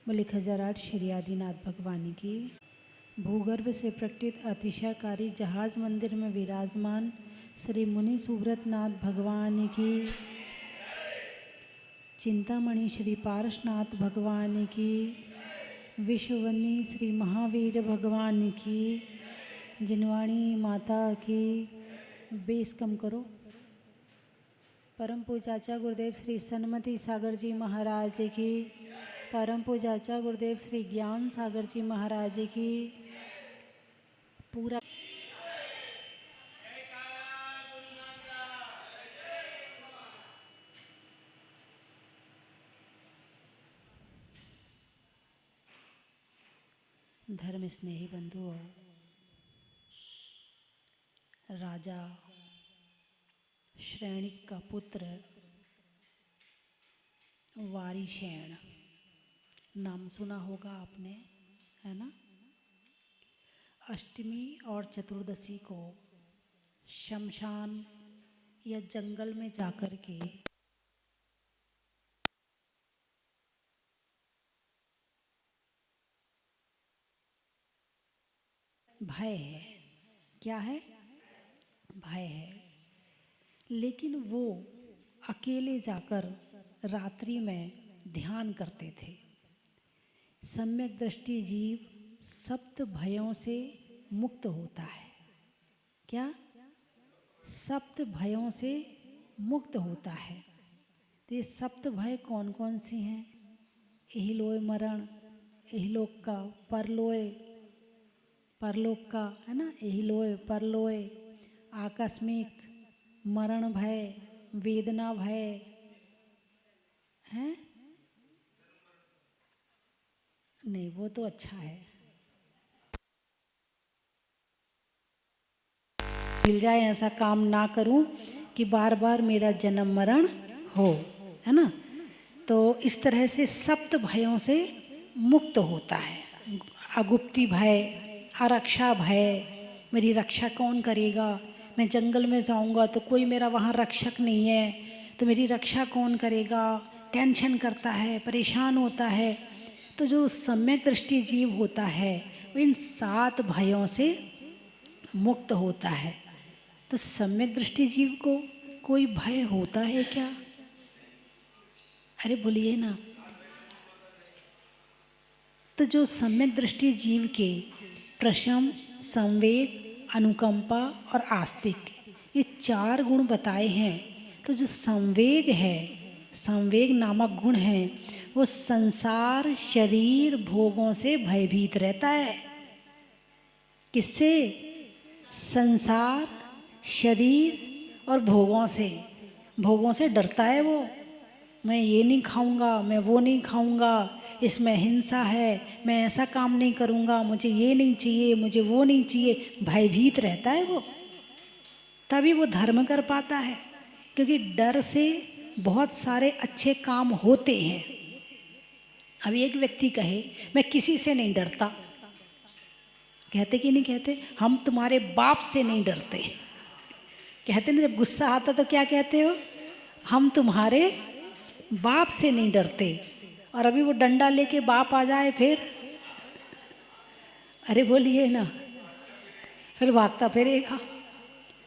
बोले खजराट श्री आदिनाथ भगवान की। भूगर्भ से प्रकटित अतिशयकारी जहाज मंदिर में विराजमान श्री मुनि सुब्रतनाथ भगवान की। चिंतामणि श्री पारसनाथ भगवान की। विश्ववंदी श्री महावीर भगवान की। जिनवाणी माता की। बेस कम करो। परम पूजाचा गुरुदेव श्री सन्मति सागर जी महाराज की। परम पूजाचा गुरुदेव श्री ज्ञान सागर जी महाराज की। पूरा धर्म स्नेही बंधुओं, राजा श्रेणिक का पुत्र वारिशेन नाम सुना होगा आपने, है ना। अष्टमी और चतुर्दशी को शमशान या जंगल में जाकर के भय है। क्या है? भय है। लेकिन वो अकेले जाकर रात्रि में ध्यान करते थे। सम्यक दृष्टि जीव सप्त भयों से मुक्त होता है। क्या? सप्त भयों से मुक्त होता है। तो ये सप्त भय कौन कौन से हैं? इहलोय मरण, इहलोक का, परलोक का, है ना, इहलोय परलोय, आकस्मिक, मरण भय, वेदना भय, है नहीं, वो तो अच्छा है। मिल जाए ऐसा काम ना करूं कि बार बार मेरा जन्म मरण हो, है ना। तो इस तरह से सप्त भयों से मुक्त होता है। अगुप्ती भय, आरक्षा भय, मेरी रक्षा कौन करेगा, मैं जंगल में जाऊंगा तो कोई मेरा वहाँ रक्षक नहीं है, तो मेरी रक्षा कौन करेगा, टेंशन करता है, परेशान होता है। तो जो सम्यक दृष्टि जीव होता है वो इन 7 भयों से मुक्त होता है। तो सम्यक दृष्टि जीव को कोई भय होता है क्या? अरे बोलिए ना। तो जो सम्यक दृष्टि जीव के प्रशम, संवेग, अनुकंपा और आस्तिक, ये 4 गुण बताए हैं। तो जो संवेग है, संवेग नामक गुण है, वो संसार, शरीर, भोगों से भयभीत रहता है। किससे? संसार, शरीर और भोगों से। भोगों से डरता है वो। मैं ये नहीं खाऊंगा, मैं वो नहीं खाऊंगा, इसमें हिंसा है, मैं ऐसा काम नहीं करूंगा, मुझे ये नहीं चाहिए, मुझे वो नहीं चाहिए, भयभीत रहता है वो। तभी वो धर्म कर पाता है, क्योंकि डर से बहुत सारे अच्छे काम होते हैं। अब एक व्यक्ति कहे मैं किसी से नहीं डरता, कहते कि नहीं कहते? हम तुम्हारे बाप से नहीं डरते, कहते ना। जब गुस्सा आता तो क्या कहते हो? हम तुम्हारे बाप से नहीं डरते। और अभी वो डंडा लेके बाप आ जाए फिर, अरे बोलिए ना, फिर भागता फिरेगा।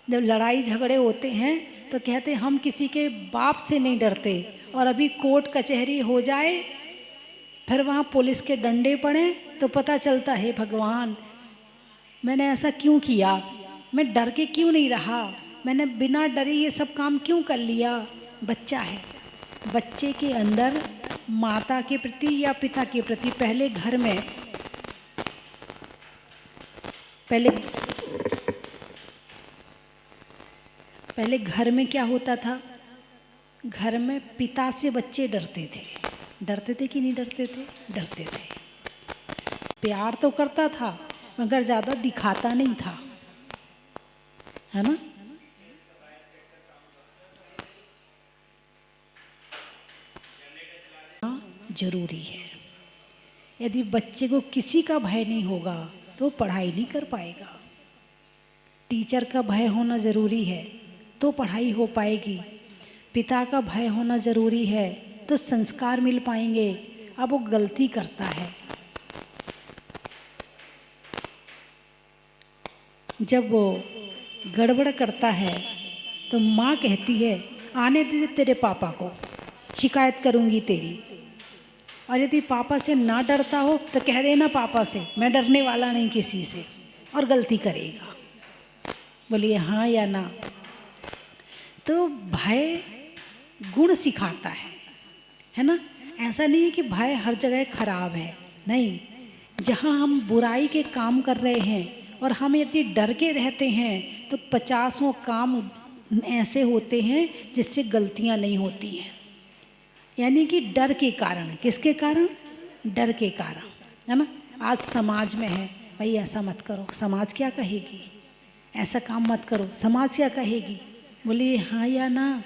जब लड़ाई झगड़े होते हैं तो कहते हम किसी के बाप से नहीं डरते, और अभी कोर्ट कचहरी हो जाए, फिर वहाँ पुलिस के डंडे पड़े तो पता चलता है भगवान मैंने ऐसा क्यों किया, मैं डर के क्यों नहीं रहा, मैंने बिना डरे ये सब काम क्यों कर लिया। बच्चा है, बच्चे के अंदर माता के प्रति या पिता के प्रति पहले घर में, पहले घर में क्या होता था? घर में पिता से बच्चे डरते थे। डरते थे कि नहीं डरते थे? डरते थे। प्यार तो करता था मगर ज़्यादा दिखाता नहीं था, है ना। जरूरी है। यदि बच्चे को किसी का भय नहीं होगा तो पढ़ाई नहीं कर पाएगा। टीचर का भय होना ज़रूरी है तो पढ़ाई हो पाएगी। पिता का भय होना ज़रूरी है तो संस्कार मिल पाएंगे। अब वो गलती करता है। जब वो गड़बड़ करता है तो माँ कहती है आने दे तेरे पापा को, शिकायत करूँगी तेरी। और यदि पापा से ना डरता हो तो कह देना पापा से मैं डरने वाला नहीं किसी से, और गलती करेगा। बोलिए हाँ या ना। तो भय गुण सिखाता है ना। ऐसा नहीं है कि भय हर जगह खराब है, नहीं। जहाँ हम बुराई के काम कर रहे हैं और हम यदि डर के रहते हैं तो 50 काम ऐसे होते हैं जिससे गलतियाँ नहीं होती हैं। यानी कि डर के कारण, किसके कारण? डर के कारण, है ना। आज समाज में है भाई ऐसा मत करो, समाज क्या कहेगी, ऐसा काम मत करो, समाज क्या कहेगी। बोलिए हाँ या ना,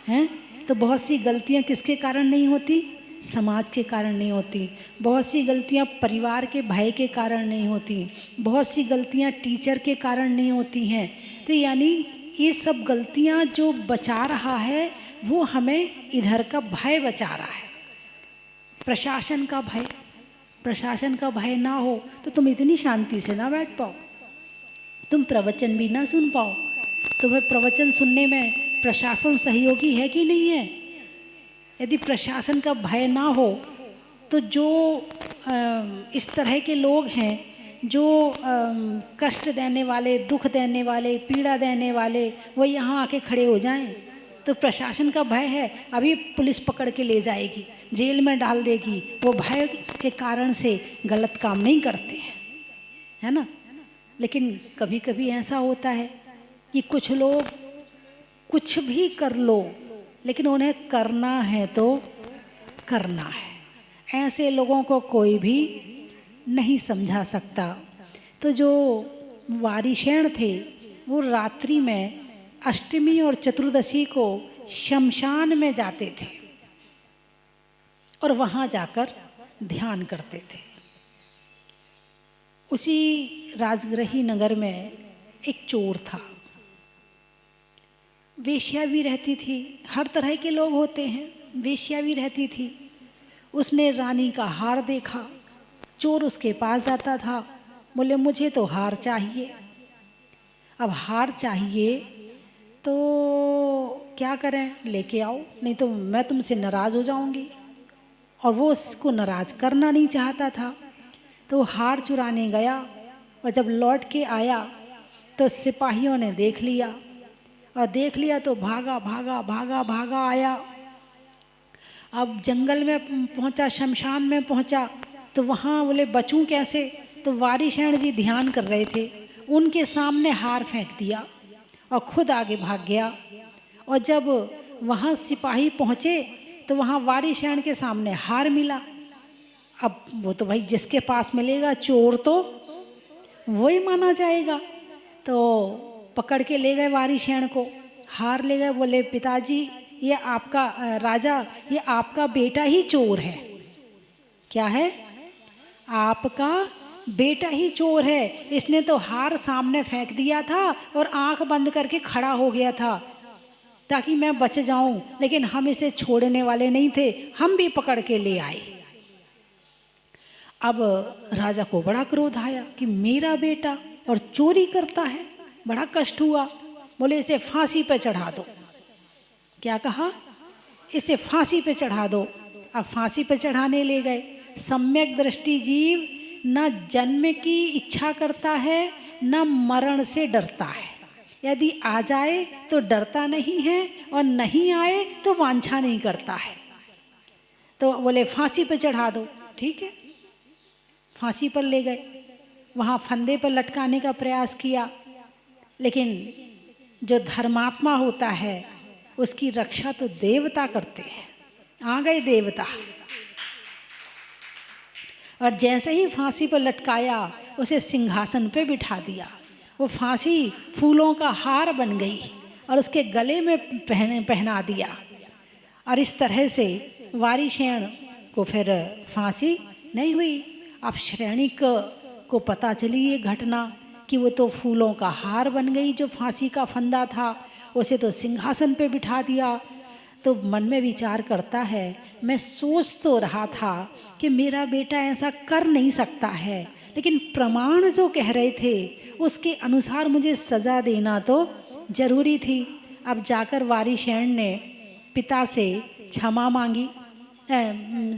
हैं। तो बहुत सी गलतियाँ किसके कारण नहीं होती? समाज के कारण नहीं होती। बहुत सी गलतियाँ परिवार के भय के कारण नहीं होती। बहुत सी गलतियाँ टीचर के कारण नहीं होती हैं। तो यानी ये सब गलतियाँ जो बचा रहा है वो हमें इधर का भय बचा रहा है, प्रशासन का भय। प्रशासन का भय ना हो तो तुम इतनी शांति से ना बैठ पाओ, तुम प्रवचन भी ना सुन पाओ। तुम्हें प्रवचन सुनने में प्रशासन सहयोगी है कि नहीं है? यदि प्रशासन का भय ना हो तो जो इस तरह के लोग हैं जो कष्ट देने वाले, दुख देने वाले, पीड़ा देने वाले, वो यहाँ आके खड़े हो जाएं तो प्रशासन का भय है अभी पुलिस पकड़ के ले जाएगी, जेल में डाल देगी। वो भय के कारण से गलत काम नहीं करते हैं, है ना। लेकिन कभी कभी ऐसा होता है कि कुछ लोग कुछ भी कर लो लेकिन उन्हें करना है तो करना है। ऐसे लोगों को कोई भी नहीं समझा सकता। तो जो वारिशेण थे वो रात्रि में अष्टमी और चतुर्दशी को शमशान में जाते थे और वहाँ जाकर ध्यान करते थे। उसी राजगृही नगर में एक चोर था, वेश्या भी रहती थी, हर तरह के लोग होते हैं, वेश्या भी रहती थी। उसने रानी का हार देखा, चोर उसके पास जाता था, बोले मुझे तो हार चाहिए। अब हार चाहिए तो क्या करें, लेके आओ, नहीं तो मैं तुमसे नाराज़ हो जाऊंगी। और वो उसको नाराज़ करना नहीं चाहता था तो हार चुराने गया। और जब लौट के आया तो सिपाहियों ने देख लिया, और देख लिया तो भागा भागा भागा भागा आया। अब जंगल में पहुंचा, शमशान में पहुंचा तो वहाँ बोले बचूं कैसे। तो वारिशेण जी ध्यान कर रहे थे, उनके सामने हार फेंक दिया और खुद आगे भाग गया। और जब वहाँ सिपाही पहुँचे तो वहाँ वारिशेण के सामने हार मिला। अब वो तो भाई जिसके पास मिलेगा चोर तो वही माना जाएगा। तो पकड़ के ले गए वारिशेण को, हार ले गए। बोले पिताजी ये आपका राजा, ये आपका बेटा ही चोर है। क्या है? आपका बेटा ही चोर है। इसने तो हार सामने फेंक दिया था और आंख बंद करके खड़ा हो गया था ताकि मैं बच जाऊं, लेकिन हम इसे छोड़ने वाले नहीं थे, हम भी पकड़ के ले आए। अब राजा को बड़ा क्रोध आया कि मेरा बेटा और चोरी करता है, बड़ा कष्ट हुआ। बोले इसे फांसी पे चढ़ा दो। क्या कहा? इसे फांसी पे चढ़ा दो। अब फांसी पे चढ़ाने ले गए। सम्यक दृष्टि जीव न जन्म की इच्छा करता है न मरण से डरता है। यदि आ जाए तो डरता नहीं है और नहीं आए तो वांछा नहीं करता है। तो बोले फांसी पे चढ़ा दो। ठीक है, फांसी पर ले गए, वहाँ फंदे पर लटकाने का प्रयास किया। लेकिन जो धर्मात्मा होता है उसकी रक्षा तो देवता करते हैं। आ गए देवता, और जैसे ही फांसी पर लटकाया उसे सिंहासन पे बिठा दिया। वो फांसी फूलों का हार बन गई और उसके गले में पहना दिया। और इस तरह से वारिशेण को फिर फांसी नहीं हुई। अब श्रेणिक को पता चली ये घटना कि वो तो फूलों का हार बन गई, जो फांसी का फंदा था उसे तो सिंहासन पे बिठा दिया। तो मन में विचार करता है, मैं सोच तो रहा था कि मेरा बेटा ऐसा कर नहीं सकता है, लेकिन प्रमाण जो कह रहे थे उसके अनुसार मुझे सज़ा देना तो जरूरी थी। अब जाकर वारिशैन ने पिता से क्षमा मांगी।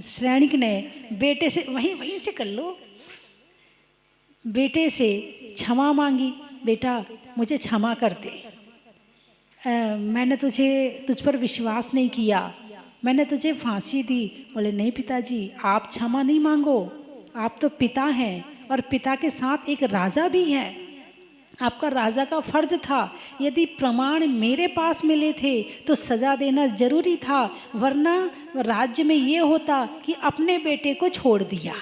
श्रेणिक ने बेटे से, वहीं से कर लो, बेटे से क्षमा मांगी, बेटा मुझे क्षमा कर दे, मैंने तुझ पर विश्वास नहीं किया, मैंने तुझे फांसी दी। बोले नहीं पिताजी, आप क्षमा नहीं मांगो, आप तो पिता हैं और पिता के साथ एक राजा भी है, आपका राजा का फर्ज था। यदि प्रमाण मेरे पास मिले थे तो सज़ा देना जरूरी था, वरना राज्य में ये होता कि अपने बेटे को छोड़ दिया।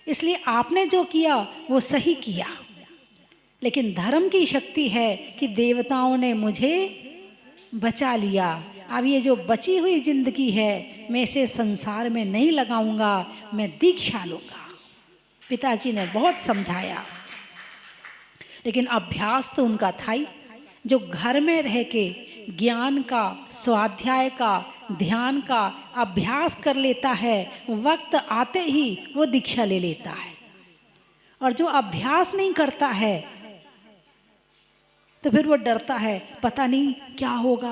इसलिए आपने जो किया वो सही किया। लेकिन धर्म की शक्ति है कि देवताओं ने मुझे बचा लिया। अब ये जो बची हुई जिंदगी है मैं इसे संसार में नहीं लगाऊंगा, मैं दीक्षा लूँगा। पिताजी ने बहुत समझाया, लेकिन अभ्यास तो उनका था ही। जो घर में रह के ज्ञान का, स्वाध्याय का, ध्यान का अभ्यास कर लेता है, वक्त आते ही वो दीक्षा ले लेता है। और जो अभ्यास नहीं करता है तो फिर वो डरता है, पता नहीं क्या होगा,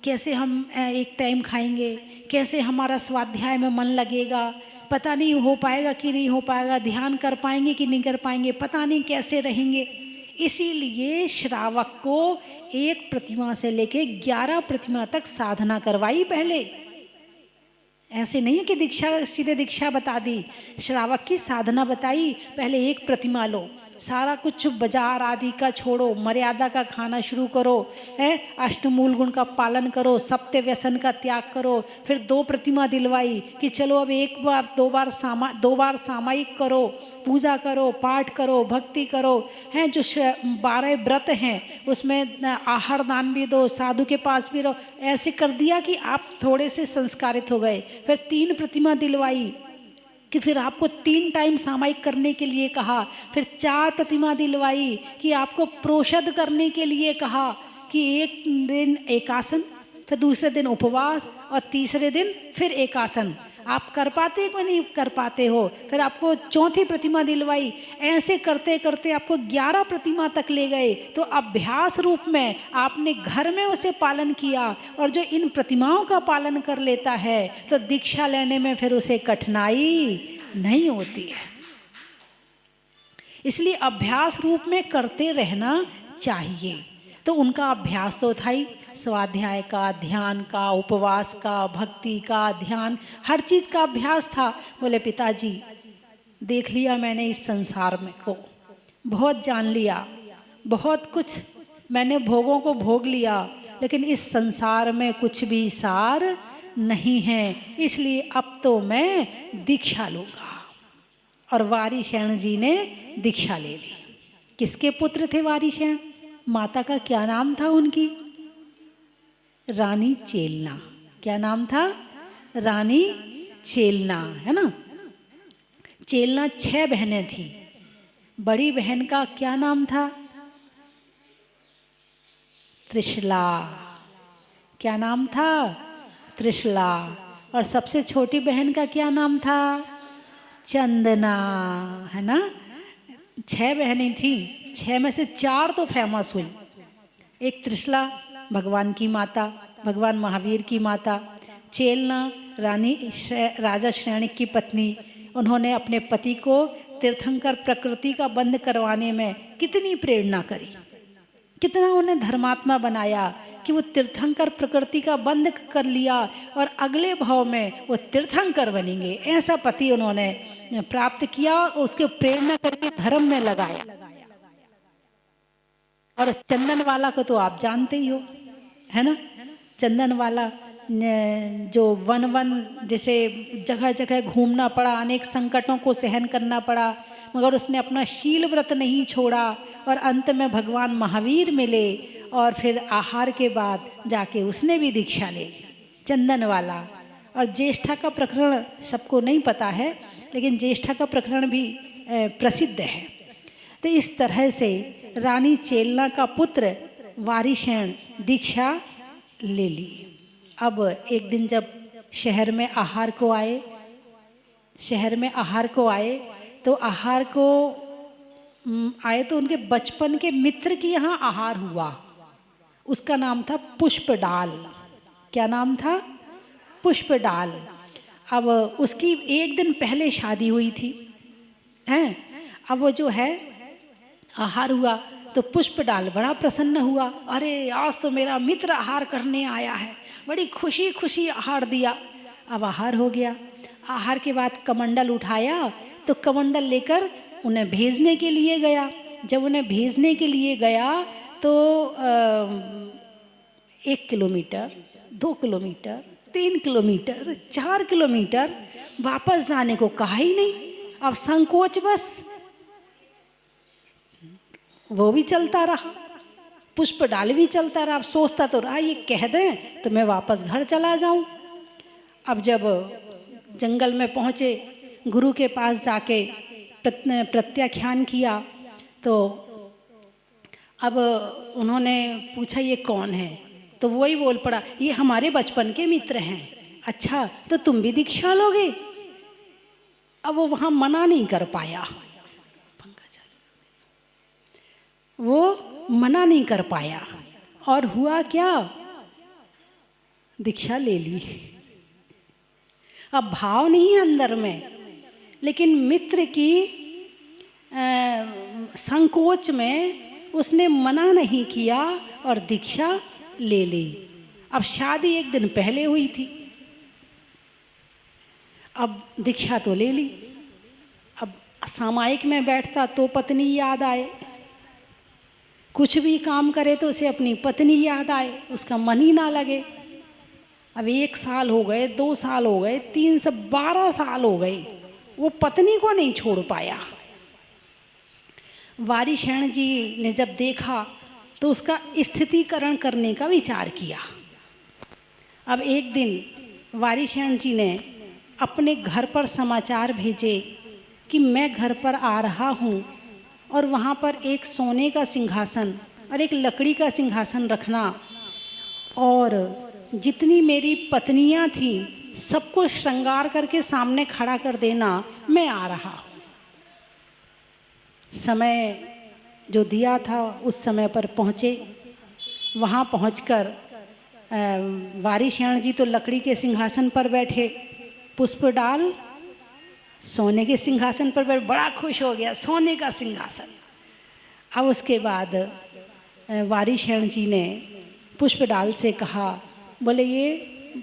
कैसे हम एक टाइम खाएंगे, कैसे हमारा स्वाध्याय में मन लगेगा, पता नहीं हो पाएगा कि नहीं हो पाएगा, ध्यान कर पाएंगे कि नहीं कर पाएंगे, पता नहीं कैसे रहेंगे। इसीलिए श्रावक को 1 प्रतिमा से लेके 11 प्रतिमा तक साधना करवाई पहले। ऐसे नहीं है कि दीक्षा सीधे दीक्षा बता दी, श्रावक की साधना बताई। पहले 1 प्रतिमा लो, सारा कुछ बाजार आदि का छोड़ो, मर्यादा का खाना शुरू करो, है अष्टमूल गुण का पालन करो, सप्त व्यसन का त्याग करो। फिर 2 प्रतिमा दिलवाई कि चलो अब 1 बार 2 बार सामायिक करो, पूजा करो, पाठ करो, भक्ति करो, हैं जो 12 व्रत हैं उसमें आहार दान भी दो, साधु के पास भी रहो। ऐसे कर दिया कि आप थोड़े से संस्कारित हो गए। फिर 3 प्रतिमा दिलवाई कि फिर आपको 3 टाइम सामायिक करने के लिए कहा। फिर 4 प्रतिमा दिलवाई कि आपको प्रोषद करने के लिए कहा कि 1 दिन एकासन, फिर दूसरे दिन उपवास और तीसरे दिन फिर एकासन। आप कर पाते को नहीं कर पाते हो, फिर आपको 4थी प्रतिमा दिलवाई। ऐसे करते करते आपको 11 प्रतिमा तक ले गए। तो अभ्यास रूप में आपने घर में उसे पालन किया, और जो इन प्रतिमाओं का पालन कर लेता है तो दीक्षा लेने में फिर उसे कठिनाई नहीं होती है। इसलिए अभ्यास रूप में करते रहना चाहिए। तो उनका अभ्यास तो था ही, स्वाध्याय का, ध्यान का, उपवास का, भक्ति का, ध्यान, हर चीज़ का अभ्यास था। बोले पिताजी देख लिया मैंने इस संसार में को, बहुत जान लिया, बहुत कुछ मैंने भोगों को भोग लिया, लेकिन इस संसार में कुछ भी सार नहीं है, इसलिए अब तो मैं दीक्षा लूँगा। और वारिशैन जी ने दीक्षा ले ली। किसके पुत्र थे वारिशैन? माता का क्या नाम था उनकी? रानी चेलना। क्या नाम था? रानी चेलना, है ना। चेलना 6 बहनें थी। बड़ी बहन का क्या नाम था? त्रिशला। क्या नाम था? त्रिशला। और सबसे छोटी बहन का क्या नाम था? चंदना, है ना। 6 बहनें थी, 6 में से 4 तो फेमस हुई। एक त्रिशला भगवान की माता, भगवान महावीर की माता। चेलना राजा श्रेणिक की पत्नी। उन्होंने अपने पति को तीर्थंकर प्रकृति का बंध करवाने में कितनी प्रेरणा करी, कितना उन्हें धर्मात्मा बनाया कि वो तीर्थंकर प्रकृति का बंध कर लिया और अगले भाव में वो तीर्थंकर बनेंगे। ऐसा पति उन्होंने प्राप्त किया और उसके प्रेरणा करके धर्म में लगाया। और चंदनवाला को तो आप जानते ही हो, है ना। चंदनवाला जो वन जैसे जगह जगह घूमना पड़ा, अनेक संकटों को सहन करना पड़ा, मगर उसने अपना शील व्रत नहीं छोड़ा और अंत में भगवान महावीर मिले और फिर आहार के बाद जाके उसने भी दीक्षा ले ली, चंदनवाला। और ज्येष्ठा का प्रकरण सबको नहीं पता है, लेकिन ज्येष्ठा का प्रकरण भी प्रसिद्ध है। तो इस तरह से रानी चेलना का पुत्र वारिशैन दीक्षा ले ली। अब एक दिन जब शहर में आहार को आए, तो आहार को आए तो उनके बचपन के मित्र की यहाँ आहार हुआ। उसका नाम था पुष्पडाल। क्या नाम था? पुष्पडाल। अब उसकी एक दिन पहले शादी हुई थी हैं। अब वो जो है आहार हुआ तो पुष्पडाल बड़ा प्रसन्न हुआ, अरे आज तो मेरा मित्र आहार करने आया है, बड़ी खुशी खुशी आहार दिया। अब आहार हो गया। आहार के बाद कमंडल उठाया तो कमंडल लेकर उन्हें भेजने के लिए गया। जब उन्हें भेजने के लिए गया तो 1 किलोमीटर, 2 किलोमीटर, 3 किलोमीटर, 4 किलोमीटर वापस जाने को कहा ही नहीं। अब संकोच बस वो भी चलता रहा, पुष्पडाल भी चलता रहा। अब सोचता तो रहा ये कह दें तो मैं वापस घर चला जाऊं। अब जब जंगल में पहुँचे, गुरु के पास जाके प्रत्याख्यान किया तो अब उन्होंने पूछा ये कौन है, तो वही बोल पड़ा ये हमारे बचपन के मित्र हैं। अच्छा तो तुम भी दीक्षा लोगे? अब वो वहाँ मना नहीं कर पाया, वो मना नहीं कर पाया और हुआ क्या, दीक्षा ले ली। अब भाव नहीं है अंदर में, लेकिन मित्र की संकोच में उसने मना नहीं किया और दीक्षा ले ली। अब शादी एक दिन पहले हुई थी, अब दीक्षा तो ले ली। अब सामायिक में बैठता तो पत्नी याद आए, कुछ भी काम करे तो उसे अपनी पत्नी याद आए, उसका मन ही ना लगे। अब 1 साल हो गए, 2 साल हो गए, 3 से 12 साल हो गए, वो पत्नी को नहीं छोड़ पाया। वारिशैन जी ने जब देखा तो उसका स्थितिकरण करने का विचार किया। अब एक दिन वारिशैन जी ने अपने घर पर समाचार भेजे कि मैं घर पर आ रहा हूँ और वहाँ पर एक सोने का सिंहासन और एक लकड़ी का सिंहासन रखना, और जितनी मेरी पत्नियाँ थीं सबको श्रृंगार करके सामने खड़ा कर देना, मैं आ रहा हूँ। समय जो दिया था उस समय पर पहुँचे। वहाँ पहुँचकर वारिशैन जी तो लकड़ी के सिंहासन पर बैठे, पुष्पडाल सोने के सिंहासन पर बैठ, बड़ा खुश हो गया, सोने का सिंहासन। अब उसके बाद वारिशैन जी ने पुष्पडाल से कहा, बोले ये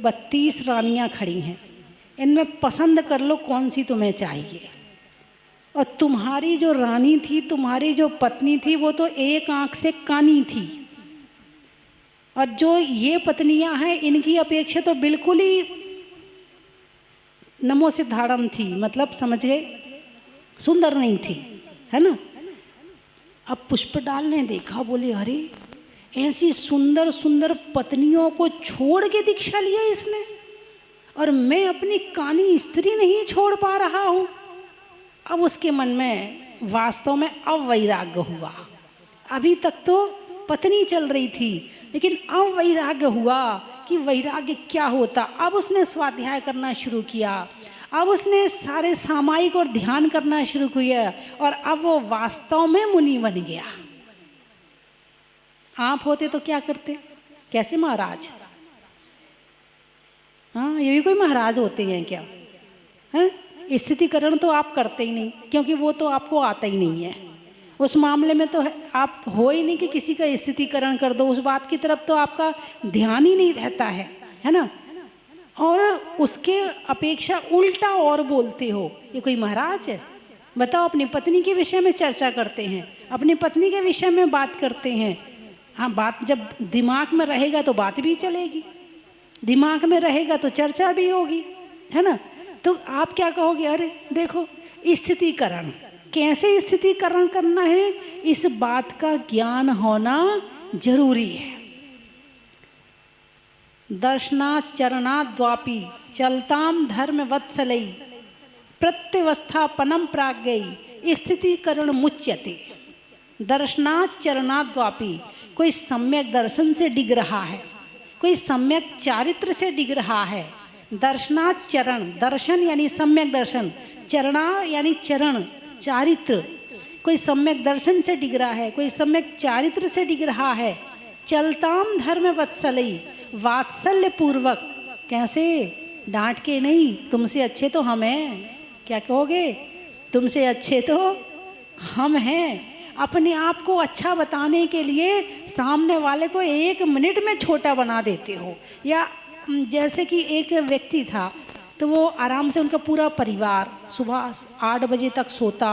32 रानियाँ खड़ी हैं, इनमें पसंद कर लो कौन सी तुम्हें चाहिए। और तुम्हारी जो रानी थी, तुम्हारी जो पत्नी थी, वो तो एक आंख से कानी थी, और जो ये पत्नियां हैं इनकी अपेक्षा तो बिल्कुल ही नमो सिद्धाड़म थी, मतलब समझ गए, सुंदर नहीं थी, है ना। अब पुष्पडाल ने देखा, बोले अरे ऐसी सुंदर सुंदर पत्नियों को छोड़ के दीक्षा लिया इसने, और मैं अपनी कानी स्त्री नहीं छोड़ पा रहा हूँ। अब उसके मन में वास्तव में अवैराग्य हुआ। अभी तक तो पत्नी चल रही थी, लेकिन अब वैराग्य हुआ कि वैराग्य क्या होता। अब उसने स्वाध्याय करना शुरू किया, अब उसने सारे सामायिक और ध्यान करना शुरू किया, और अब वो वास्तव में मुनि बन गया। आप होते तो क्या करते? कैसे महाराज? हाँ, ये भी कोई महाराज होते हैं क्या? हैं? स्थितिकरण तो आप करते ही नहीं, क्योंकि वो तो आपको आता ही नहीं है। उस मामले में तो आप हो ही नहीं कि किसी का स्थितिकरण कर दो, उस बात की तरफ तो आपका ध्यान ही नहीं रहता है ना। और उसके अपेक्षा उल्टा और बोलते हो, ये कोई महाराज है? बताओ, अपनी पत्नी के विषय में चर्चा करते हैं, अपनी पत्नी के विषय में बात करते हैं। हाँ, बात जब दिमाग में रहेगा तो बात भी चलेगी, दिमाग में रहेगा तो चर्चा भी होगी, है ना। तो आप क्या कहोगे? अरे देखो, स्थितिकरण कैसे स्थितिकरण करना है, इस बात का ज्ञान होना जरूरी है। दर्शनात् चरणात् द्वापि चलताम धर्म वत्सलई प्रत्यवस्थापनम प्राज्ञै स्थितिकरण मुच्यते। दर्शनात् चरणात् द्वापि, कोई सम्यक दर्शन से डिग रहा है, कोई सम्यक चारित्र से डिग रहा है। दर्शनाचरण, दर्शन यानी सम्यक दर्शन, चरणा यानी चरण, चारित्र। कोई सम्यक दर्शन से डिग रहा है, कोई सम्यक चारित्र से डिग रहा है। चलताम धर्म वत्सलई, वात्सल्य पूर्वक। कैसे? डांट के नहीं, तुमसे अच्छे तो हम हैं। क्या कहोगे? तुमसे अच्छे तो हम हैं। अपने आप को अच्छा बताने के लिए सामने वाले को 1 मिनट में छोटा बना देते हो। या जैसे कि एक व्यक्ति था, तो वो आराम से, उनका पूरा परिवार सुबह 8 बजे तक सोता,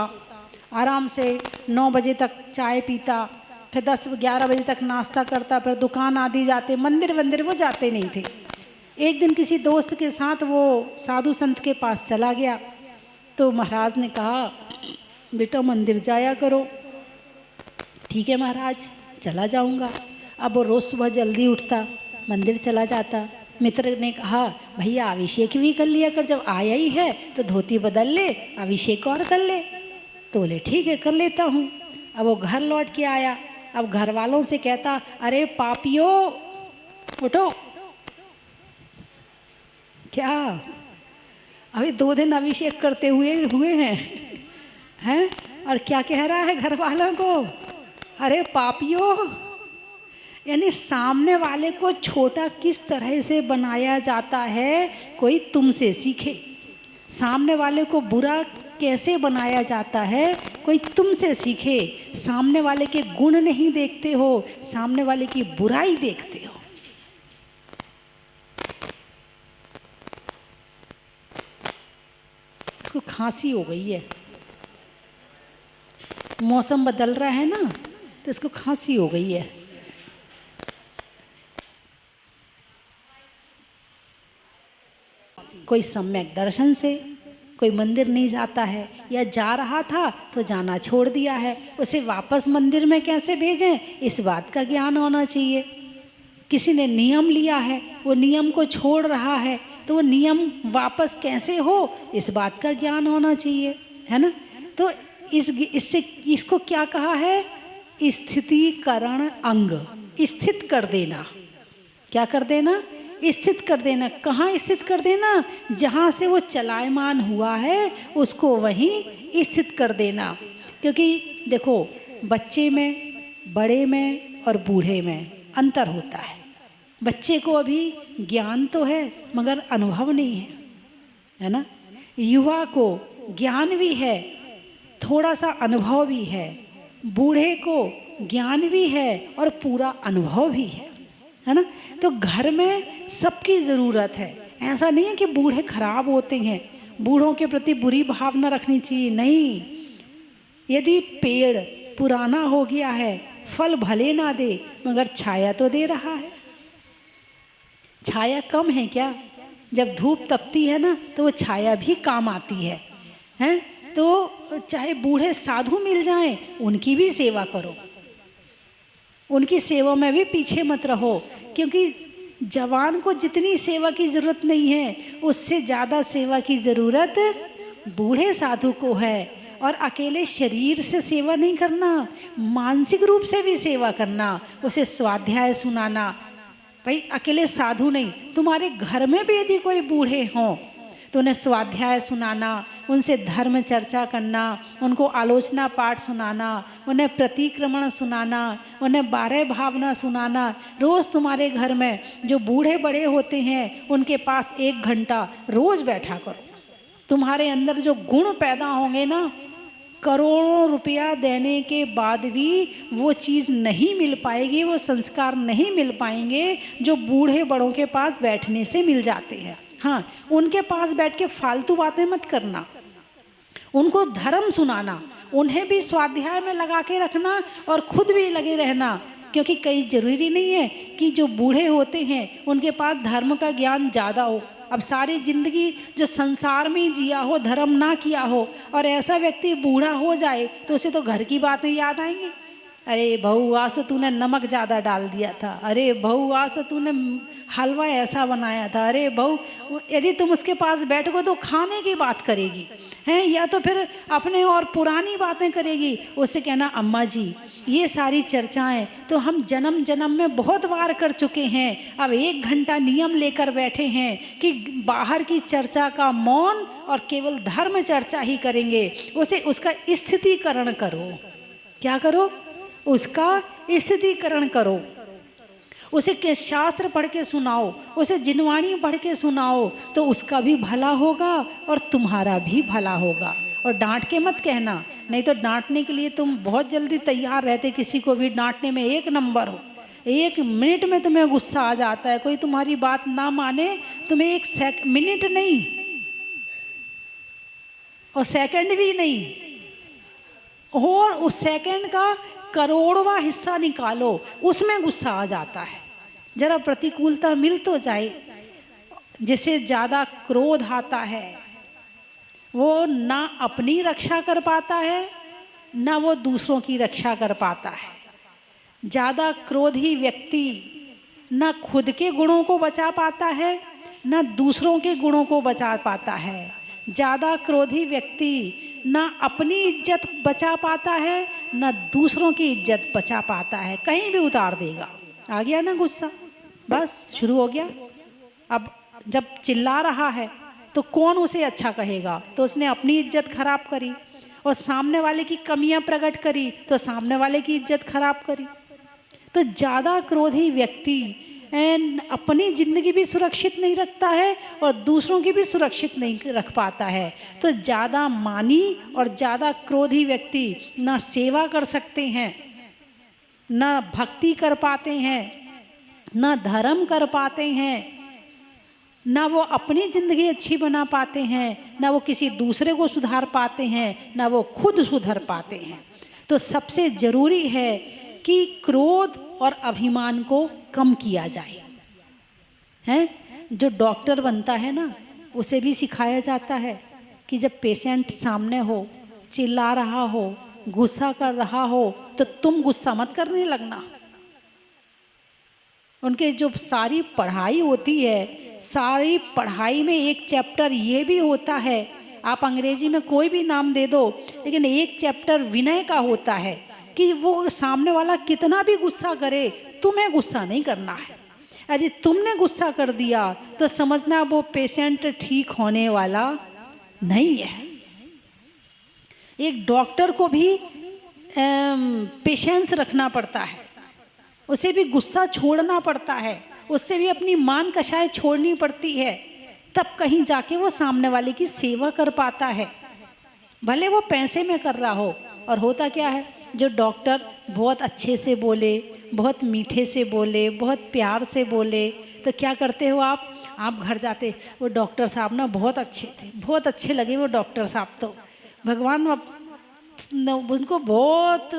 आराम से 9 बजे तक चाय पीता, फिर 10-11 बजे तक नाश्ता करता, फिर दुकान आदि जाते, मंदिर वो जाते नहीं थे। एक दिन किसी दोस्त के साथ वो साधु संत के पास चला गया, तो महाराज ने कहा, बेटा मंदिर जाया करो। ठीक है महाराज, चला जाऊंगा। अब वो रोज़ सुबह जल्दी उठता, मंदिर चला जाता। मित्र ने कहा, भैया अभिषेक भी कर लिया कर, जब आया ही है तो धोती बदल ले, अभिषेक और कर ले। तो बोले ठीक है, कर लेता हूँ। अब वो घर लौट के आया, अब घर वालों से कहता, अरे पापियो उठो। क्या? अभी 2 दिन अभिषेक करते हुए हैं और क्या कह रहा है घर वालों को? अरे पापियो। यानी सामने वाले को छोटा किस तरह से बनाया जाता है, कोई तुमसे सीखे। सामने वाले को बुरा कैसे बनाया जाता है, कोई तुमसे सीखे। सामने वाले के गुण नहीं देखते हो, सामने वाले की बुराई देखते हो। इसको खांसी हो गई है, मौसम बदल रहा है ना, तो इसको खांसी हो गई है। कोई सम्यक दर्शन से, कोई मंदिर नहीं जाता है, या जा रहा था तो जाना छोड़ दिया है, उसे वापस मंदिर में कैसे भेजें, इस बात का ज्ञान होना चाहिए। किसी ने नियम लिया है, वो नियम को छोड़ रहा है, तो वो नियम वापस कैसे हो, इस बात का ज्ञान होना चाहिए, है ना। तो इसको क्या कहा है? स्थितीकरण अंग, स्थित कर देना। क्या कर देना? स्थित कर देना। कहाँ स्थित कर देना? जहाँ से वो चलायमान हुआ है उसको वहीं स्थित कर देना। क्योंकि देखो, बच्चे में, बड़े में और बूढ़े में अंतर होता है। बच्चे को अभी ज्ञान तो है मगर अनुभव नहीं है ना। युवा को ज्ञान भी है, थोड़ा सा अनुभव भी है। बूढ़े को ज्ञान भी है और पूरा अनुभव भी है ना। तो घर में सबकी ज़रूरत है। ऐसा नहीं है कि बूढ़े खराब होते हैं, बूढ़ों के प्रति बुरी भावना रखनी चाहिए, नहीं। यदि पेड़ पुराना हो गया है, फल भले ना दे मगर छाया तो दे रहा है। छाया कम है क्या? जब धूप तपती है ना तो वो छाया भी काम आती है, हैं? तो चाहे बूढ़े साधु मिल जाएं, उनकी भी सेवा करो, उनकी सेवा में भी पीछे मत रहो। क्योंकि जवान को जितनी सेवा की ज़रूरत नहीं है, उससे ज़्यादा सेवा की ज़रूरत बूढ़े साधु को है। और अकेले शरीर से सेवा नहीं करना, मानसिक रूप से भी सेवा करना, उसे स्वाध्याय सुनाना। भाई अकेले साधु नहीं, तुम्हारे घर में भी यदि कोई बूढ़े हों तो उन्हें स्वाध्याय सुनाना, उनसे धर्म चर्चा करना, उनको आलोचना पाठ सुनाना, उन्हें प्रतिक्रमण सुनाना, उन्हें 12 भावना सुनाना। रोज़ तुम्हारे घर में जो बूढ़े बड़े होते हैं उनके पास 1 घंटा रोज़ बैठा करो। तुम्हारे अंदर जो गुण पैदा होंगे ना, करोड़ों रुपया देने के बाद भी वो चीज़ नहीं मिल पाएगी, वो संस्कार नहीं मिल पाएंगे जो बूढ़े बड़ों के पास बैठने से मिल जाते हैं। हाँ, उनके पास बैठ के फालतू बातें मत करना, उनको धर्म सुनाना, उन्हें भी स्वाध्याय में लगा के रखना और खुद भी लगे रहना। क्योंकि कई जरूरी नहीं है कि जो बूढ़े होते हैं उनके पास धर्म का ज्ञान ज़्यादा हो। अब सारी जिंदगी जो संसार में जिया हो, धर्म ना किया हो, और ऐसा व्यक्ति बूढ़ा हो जाए तो उसे तो घर की बातें याद आएंगी, अरे बहू आज तो तूने नमक ज़्यादा डाल दिया था, अरे बहू आज तो तूने हलवा ऐसा बनाया था, अरे बहू। यदि तुम उसके पास बैठोगे तो खाने की बात करेगी हैं, या तो फिर अपने और पुरानी बातें करेगी। उससे कहना अम्मा जी ये सारी चर्चाएं तो हम जन्म जन्म में बहुत बार कर चुके हैं, अब 1 घंटा नियम लेकर बैठे हैं कि बाहर की चर्चा का मौन और केवल धर्म चर्चा ही करेंगे। उसे उसका स्थितीकरण करो। क्या करो? उसका स्थितीकरण करो। उसे के शास्त्र पढ़ के सुनाओ, उसे जिनवाणी पढ़ के सुनाओ, तो उसका भी भला होगा और तुम्हारा भी भला होगा। और डांट के मत कहना, नहीं तो डांटने के लिए तुम बहुत जल्दी तैयार रहते, किसी को भी डांटने में 1 नंबर हो। 1 मिनट में तुम्हें गुस्सा आ जाता है, कोई तुम्हारी बात ना माने, तुम्हें 1 मिनट नहीं और सेकंड भी नहीं, और उस सेकंड का करोड़वां हिस्सा निकालो, उसमें गुस्सा आ जाता है। जरा प्रतिकूलता मिल तो जाए। जिसे ज़्यादा क्रोध आता है वो ना अपनी रक्षा कर पाता है, ना वो दूसरों की रक्षा कर पाता है। ज़्यादा क्रोधी व्यक्ति ना खुद के गुणों को बचा पाता है, ना दूसरों के गुणों को बचा पाता है। ज़्यादा क्रोधी व्यक्ति ना अपनी इज्जत बचा पाता है, ना दूसरों की इज्जत बचा पाता है, कहीं भी उतार देगा। आ गया ना गुस्सा, बस शुरू हो गया। अब जब चिल्ला रहा है तो कौन उसे अच्छा कहेगा? तो उसने अपनी इज्जत खराब करी, और सामने वाले की कमियां प्रकट करी तो सामने वाले की इज्जत खराब करी। तो ज़्यादा क्रोधी व्यक्ति अपनी ज़िंदगी भी सुरक्षित नहीं रखता है और दूसरों की भी सुरक्षित नहीं रख पाता है। तो ज़्यादा मानी और ज़्यादा क्रोधी व्यक्ति ना सेवा कर सकते हैं, ना भक्ति कर पाते हैं, ना धर्म कर पाते हैं, ना वो अपनी ज़िंदगी अच्छी बना पाते हैं, ना वो किसी दूसरे को सुधार पाते हैं, ना वो खुद सुधर पाते हैं। तो सबसे ज़रूरी है कि क्रोध और अभिमान को कम किया जाए। हैं, जो डॉक्टर बनता है ना, उसे भी सिखाया जाता है कि जब पेशेंट सामने हो, चिल्ला रहा हो, गुस्सा कर रहा हो, तो तुम गुस्सा मत करने लगना। उनके जो सारी पढ़ाई होती है, सारी पढ़ाई में एक चैप्टर ये भी होता है, आप अंग्रेजी में कोई भी नाम दे दो, लेकिन एक चैप्टर विनय का होता है कि वो सामने वाला कितना भी गुस्सा करे, तुम्हें गुस्सा नहीं करना है। यदि तुमने गुस्सा कर दिया तो समझना वो पेशेंट ठीक होने वाला नहीं है। एक डॉक्टर को भी पेशेंस रखना पड़ता है, उसे भी गुस्सा छोड़ना पड़ता है, उससे भी अपनी मान कषाय छोड़नी पड़ती है, तब कहीं जाके वो सामने वाले की सेवा कर पाता है, भले वो पैसे में कर रहा हो। और होता क्या है, जो डॉक्टर बहुत अच्छे से बोले, बहुत मीठे से बोले, बहुत प्यार से बोले, तो क्या करते हो आप घर जाते, वो डॉक्टर साहब ना बहुत अच्छे थे, बहुत अच्छे लगे वो डॉक्टर साहब, तो भगवान उनको बहुत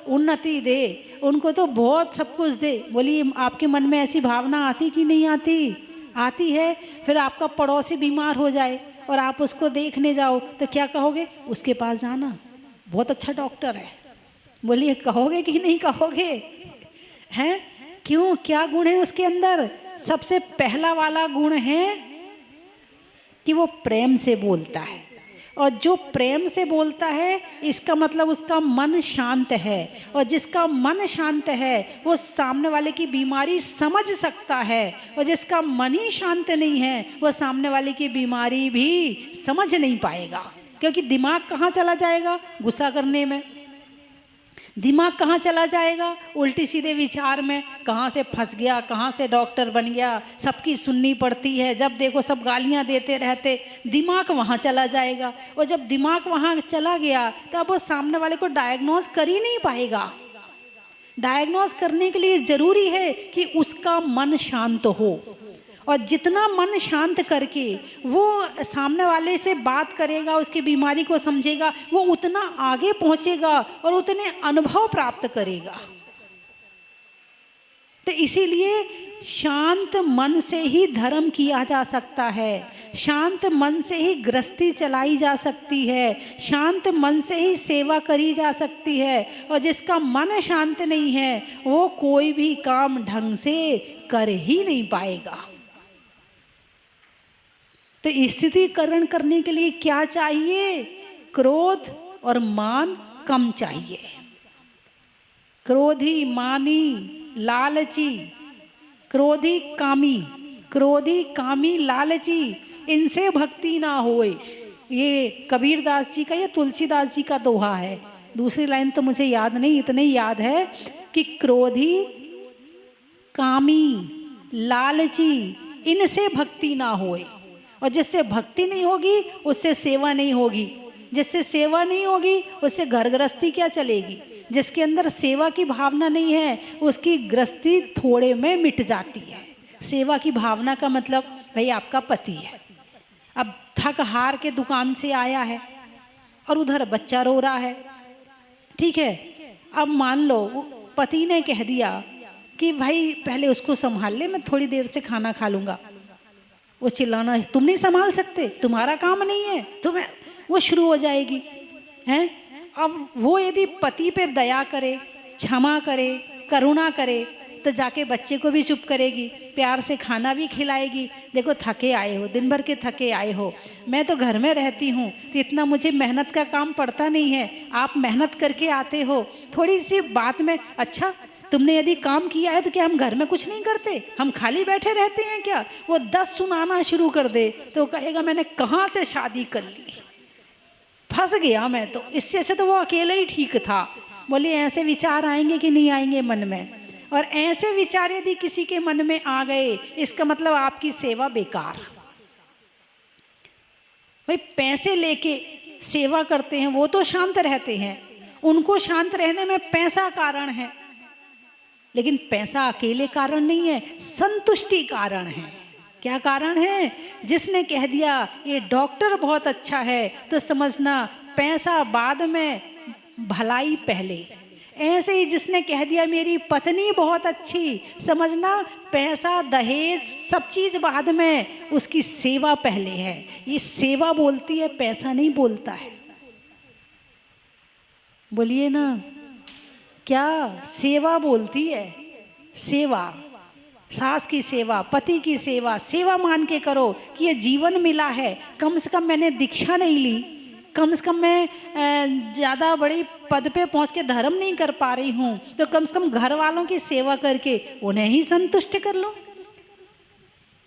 उन्नति दे, उनको तो बहुत सब कुछ दे। बोलिए आपके मन में ऐसी भावना आती कि नहीं आती? आती है। फिर आपका पड़ोसी बीमार हो जाए और आप उसको देखने जाओ तो क्या कहोगे? उसके पास जाना, बहुत अच्छा डॉक्टर है। बोलिए कहोगे कि नहीं कहोगे? हैं? क्यों? क्या गुण है उसके अंदर? सबसे पहला वाला गुण है कि वो प्रेम से बोलता है, और जो प्रेम से बोलता है इसका मतलब उसका मन शांत है, और जिसका मन शांत है वो सामने वाले की बीमारी समझ सकता है, और जिसका मन ही शांत नहीं है वो सामने वाले की बीमारी भी समझ नहीं पाएगा। क्योंकि दिमाग कहाँ चला जाएगा? गुस्सा करने में। दिमाग कहाँ चला जाएगा? उल्टी सीधे विचार में। कहाँ से फंस गया, कहाँ से डॉक्टर बन गया, सबकी सुननी पड़ती है, जब देखो सब गालियाँ देते रहते, दिमाग वहाँ चला जाएगा। और जब दिमाग वहाँ चला गया तो अब वो सामने वाले को डायग्नोज कर ही नहीं पाएगा। डायग्नोज करने के लिए ज़रूरी है कि उसका मन शांत हो, और जितना मन शांत करके वो सामने वाले से बात करेगा, उसकी बीमारी को समझेगा, वो उतना आगे पहुंचेगा और उतने अनुभव प्राप्त करेगा। तो इसीलिए शांत मन से ही धर्म किया जा सकता है, शांत मन से ही गृहस्थी चलाई जा सकती है, शांत मन से ही सेवा करी जा सकती है। और जिसका मन शांत नहीं है वो कोई भी काम ढंग से कर ही नहीं पाएगा। तो स्थितिकरण करने के लिए क्या चाहिए? क्रोध और मान कम चाहिए। क्रोधी, मानी, लालची, क्रोधी कामी लालची, इनसे भक्ति ना होए। ये कबीरदास जी का या तुलसीदास जी का दोहा है। दूसरी लाइन तो मुझे याद नहीं, इतने याद है कि क्रोधी, कामी, लालची, इनसे भक्ति ना होए। और जिससे भक्ति नहीं होगी उससे सेवा नहीं होगी, जिससे सेवा नहीं होगी उससे घर गृहस्थी क्या चलेगी। जिसके अंदर सेवा की भावना नहीं है उसकी गृहस्थी थोड़े में मिट जाती है। सेवा की भावना का मतलब, भाई आपका पति है, अब थक हार के दुकान से आया है और उधर बच्चा रो रहा है, ठीक है। अब मान लो पति ने कह दिया कि भाई पहले उसको संभाल ले, मैं थोड़ी देर से खाना खा लूँगा। वो चिल्लाना, तुम नहीं संभाल सकते, तुम्हारा काम नहीं है, तुम्हें, वो शुरू हो जाएगी हैं। अब वो यदि पति पे दया करे, क्षमा करे, करुणा करे तो जाके बच्चे को भी चुप करेगी, प्यार से खाना भी खिलाएगी। देखो थके आए हो, दिन भर के थके आए हो, मैं तो घर में रहती हूँ तो इतना मुझे मेहनत का काम पड़ता नहीं है, आप मेहनत करके आते हो, थोड़ी सी बात में, अच्छा तुमने यदि काम किया है तो क्या हम घर में कुछ नहीं करते, हम खाली बैठे रहते हैं क्या। वो 10 सुनाना शुरू कर दे तो कहेगा मैंने कहाँ से शादी कर ली, फंस गया मैं तो, इससे अच्छा तो वो अकेला ही ठीक था। बोले ऐसे विचार आएंगे कि नहीं आएंगे मन में? और ऐसे विचार यदि किसी के मन में आ गए इसका मतलब आपकी सेवा बेकार। भाई पैसे लेके सेवा करते हैं वो तो शांत रहते हैं, उनको शांत रहने में पैसा कारण है, लेकिन पैसा अकेले कारण नहीं है, संतुष्टि कारण है। क्या कारण है? जिसने कह दिया ये डॉक्टर बहुत अच्छा है तो समझना पैसा बाद में, भलाई पहले। ऐसे ही जिसने कह दिया मेरी पत्नी बहुत अच्छी, समझना पैसा, दहेज, सब चीज़ बाद में, उसकी सेवा पहले है। ये सेवा बोलती है, पैसा नहीं बोलता है। बोलिए ना, क्या सेवा बोलती है? सेवा, सास की सेवा, पति की सेवा, सेवा मान के करो कि ये जीवन मिला है, कम से कम मैंने दीक्षा नहीं ली, कम से कम मैं ज़्यादा बड़ी पद पे पहुंच के धर्म नहीं कर पा रही हूँ, तो कम से कम घर वालों की सेवा करके उन्हें ही संतुष्ट कर लो।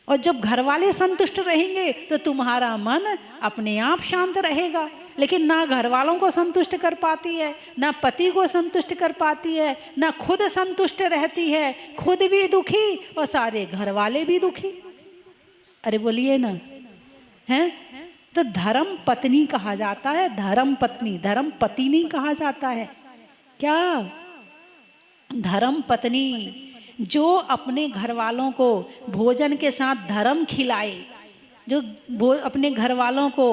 और जब घर वाले संतुष्ट रहेंगे तो तुम्हारा मन अपने आप शांत रहेगा। लेकिन ना घर वालों को संतुष्ट कर पाती है, ना पति को संतुष्ट कर पाती है, ना खुद संतुष्ट रहती है, खुद भी दुखी और सारे घर वाले भी दुखी। अरे बोलिए ना, हैं? तो धर्म पत्नी कहा जाता है, धर्म पत्नी, धर्म पति नहीं कहा जाता है। क्या? धर्म पत्नी जो अपने घर वालों को भोजन के साथ धर्म खिलाए, जो अपने घर वालों को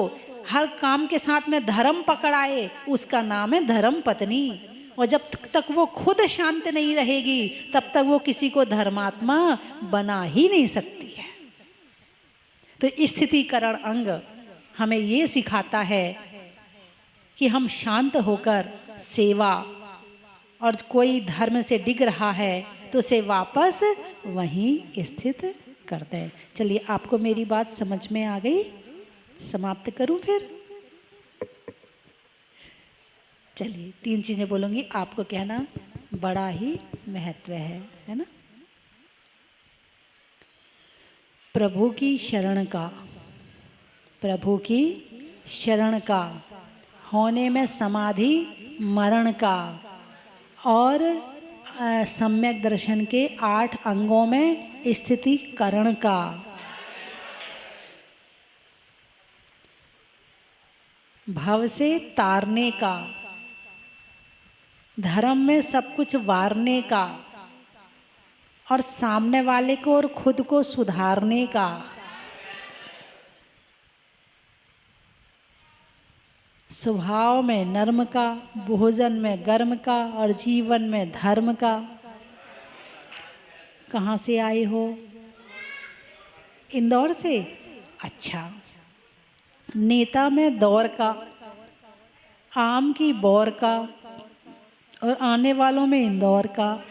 हर काम के साथ में धर्म पकड़ाए, उसका नाम है धर्म पत्नी। और जब तक वो खुद शांत नहीं रहेगी तब तक वो किसी को धर्मात्मा बना ही नहीं सकती है। तो स्थितिकरण अंग हमें ये सिखाता है कि हम शांत होकर सेवा, और कोई धर्म से डिग रहा है तो उसे वापस वहीं स्थित कर दें। चलिए, आपको मेरी बात समझ में आ गई? समाप्त करूं फिर? चलिए, 3 चीज़ें बोलूँगी, आपको कहना बड़ा ही महत्व है ना। प्रभु की शरण का, प्रभु की शरण का, होने में समाधि मरण का, और सम्यक दर्शन के 8 अंगों में स्थितिकरण का, भव से तारने का, धर्म में सब कुछ वारने का, और सामने वाले को और खुद को सुधारने का, स्वभाव में नर्म का, भोजन में गर्म का, और जीवन में धर्म का, कहाँ से आए हो? इंदौर से। अच्छा। नेता में दौर का, आम की बौर का और आने वालों में इंदौर का।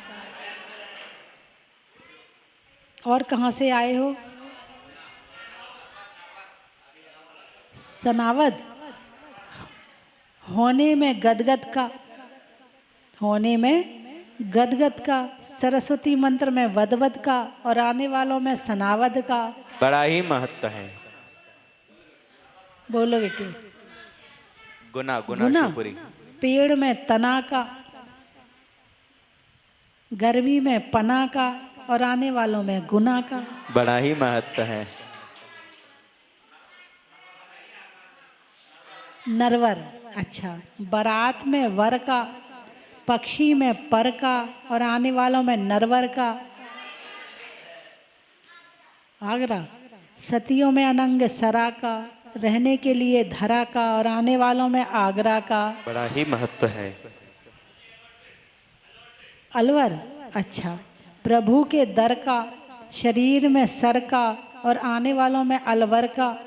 और कहाँ से आए हो? सनावद। होने में गदगद का, होने में गदगद का, सरस्वती मंत्र में वदवद का और आने वालों में सनावद का। बड़ा ही महत्व है। बोलो बेटे। गुना गुना गुना। शिवपुरी। पेड़ में तना का, गर्मी में पना का और आने वालों में गुना का। बड़ा ही महत्व है। नरवर। अच्छा। बारात में वर का, पक्षी में पर का और आने वालों में नरवर का। आगरा। सतियों में अनंग सरा का, रहने के लिए धरा का और आने वालों में आगरा का। बड़ा ही महत्व है। अलवर। अच्छा। प्रभु के दर का, शरीर में सर का और आने वालों में अलवर का।